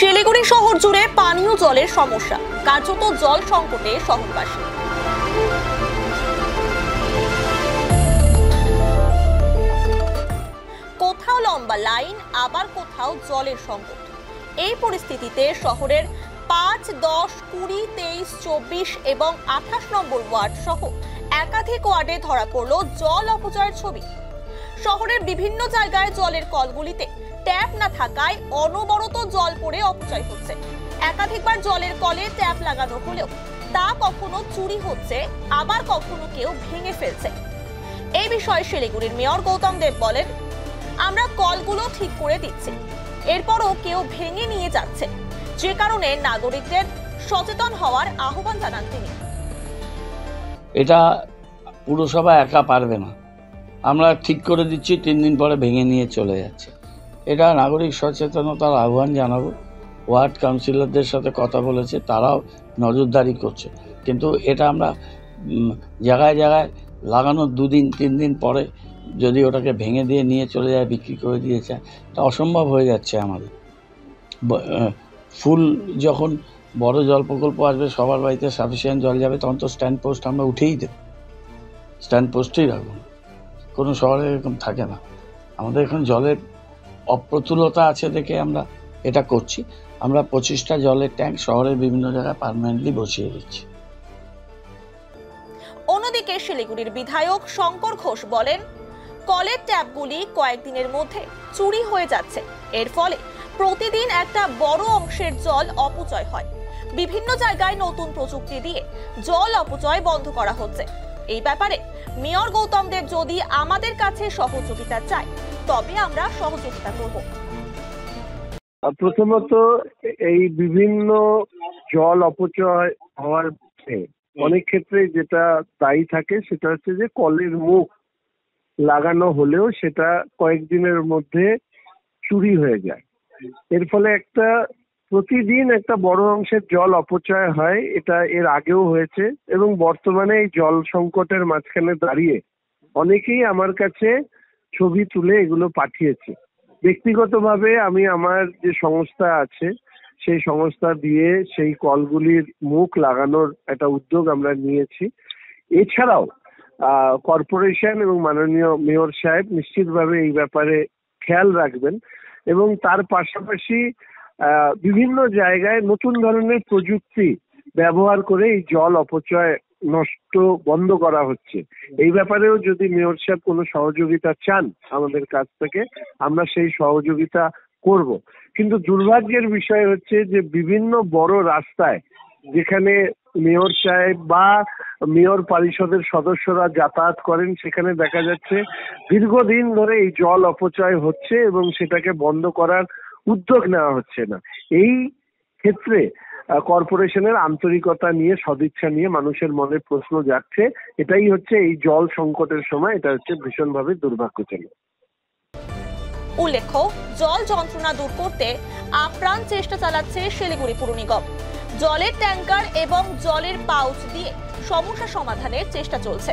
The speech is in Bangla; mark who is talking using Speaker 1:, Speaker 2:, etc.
Speaker 1: শিলিগুড়ি শহর জুড়ে পানীয় জলের সমস্যা, কার্যত জল সংকটে শহরবাসী। কোথাও লম্বা লাইন, আবার কোথাও জলের সংকট। এই পরিস্থিতিতে শহরের ৫, ১০, ২০, ২৩, ২৪ এবং ২৮ নম্বর ওয়ার্ড সহ একাধিক ওয়ার্ডে ধরা পড়ল জল অপচয়ের ছবি। শহরের বিভিন্ন জায়গায় জলের কলগুলিতে ট্যাপ না থাকায় অনবরত জল পড়ে অপচয় হচ্ছে। একাধিকবার জলের কলে ট্যাপ লাগানো হলেও তা কখনো চুরি হচ্ছে, আবার কখনো কেউ ভেঙে ফেলছে। এই বিষয়ে শিলিগুড়ির মেয়র গৌতম দেব বলেন, আমরা কলগুলো ঠিক করে দিচ্ছি, এরপরও কেউ ভেঙে নিয়ে যাচ্ছে, যে কারণে নাগরিকদের সচেতন হওয়ার আহ্বান জানান তিনি।
Speaker 2: এটা পুরসভা একা পারবে না, আমরা ঠিক করে দিচ্ছি, ৩ দিন পরে ভেঙে নিয়ে চলে যাচ্ছে। এটা নাগরিক সচেতনতার আহ্বান জানাবো। ওয়ার্ড কাউন্সিলরদের সাথে কথা বলেছে, তারাও নজরদারি করছে, কিন্তু এটা আমরা জায়গায় জায়গায় লাগানোর 2 দিন 3 দিন পরে যদি ওটাকে ভেঙে দিয়ে নিয়ে চলে যায়, বিক্রি করে দিয়ে যায়, এটা অসম্ভব হয়ে যাচ্ছে আমাদের। ফুল যখন বড় জল প্রকল্প আসবে, সবার বাড়িতে সাফিসিয়েন্ট জল যাবে, তখন তো স্ট্যান্ড পোস্ট আমরা উঠেই দেব, স্ট্যান্ড পোস্টেই রাখবো। কোনো শহরে এরকম থাকে না। আমাদের এখন জলের অপ্রতুলতা আছে দেখে আমরা এটা করছি। আমরা 25টা জলের ট্যাঙ্ক শহরের বিভিন্ন জায়গায় পার্মানেন্টলি বসিয়ে দিচ্ছি।
Speaker 1: অন্যদিকে শিলিগুড়ির বিধায়ক শঙ্কর ঘোষ বলেন, কলের ট্যাপগুলি কয়েকদিনের মধ্যে চুরি হয়ে যাচ্ছে। এর ফলে প্রতিদিন একটা বড় অংশের জল অপচয় হয়। বিভিন্ন জায়গায় নতুন প্রযুক্তি দিয়ে জল অপচয় বন্ধ করা হচ্ছে। এই ব্যাপারে মেয়র গৌতম দেব যদি আমাদের কাছে সহযোগিতা চায়, তবে আমরা সহযোগিতা করব।
Speaker 3: প্রথমত, এই বিভিন্ন জল অপচয় হওয়ার অনেক ক্ষেত্রে যেটা দায়ী থাকে সেটা হচ্ছে যে কলের মুখ লাগানো হলেও সেটা কয়েকদিনের মধ্যে চুরি হয়ে যায়। এর ফলে প্রতিদিন একটা বড় অংশের জল অপচয় হয়। এটা এর আগেও হয়েছে এবং বর্তমানে এই জল সংকটের মাঝখানে দাঁড়িয়ে অনেকেই আমার কাছে ছবি তুলে এগুলো পাঠিয়েছে। ব্যক্তিগতভাবে আমি আমার যে সংস্থা আছে সেই সংস্থা দিয়ে সেই কলগুলির মুখ লাগানোর একটা উদ্যোগ আমরা নিয়েছি। এছাড়াও কর্পোরেশন এবং মাননীয় মেয়র সাহেব নিশ্চিতভাবে এই ব্যাপারে খেয়াল রাখবেন এবং তার পাশাপাশি বিভিন্ন জায়গায় নতুন ধরনের প্রযুক্তি ব্যবহার করে এই জল অপচয় নষ্ট বন্ধ করা হচ্ছে। এই ব্যাপারেও যদি মেয়র সাহেব কোনো সহযোগিতা চান আমাদের কাছ থেকে, আমরা সেই সহযোগিতা করব। কিন্তু দুর্ভাগ্যের বিষয় হচ্ছে যে বিভিন্ন বড় রাস্তায় যেখানে মেয়র সাহেব বা মেয়র পরিষদের সদস্যরা যাতায়াত করেন, সেখানে দেখা যাচ্ছে দীর্ঘদিন ধরে এই জল অপচয় হচ্ছে এবং সেটাকে বন্ধ করার উদ্যোগ নেওয়া হচ্ছে না। এই ক্ষেত্রে কর্পোরেশনের আন্তরিকতা নিয়ে, সদিচ্ছা নিয়ে মানুষের মনে প্রশ্ন যাচ্ছে। এটাই হচ্ছে এই জল সংকটের সময় এটা হচ্ছে ভীষণভাবে দুর্ভাগ্যজনক।
Speaker 1: উল্লেখ্য, জল যন্ত্রণা দূর করতে আপ্রাণ চেষ্টা চালাচ্ছে শিলিগুড়ি পুর নিগম। জলের ট্যাঙ্কার এবং জলের পাউচ দিয়ে সমস্যা সমাধানের চেষ্টা চলছে।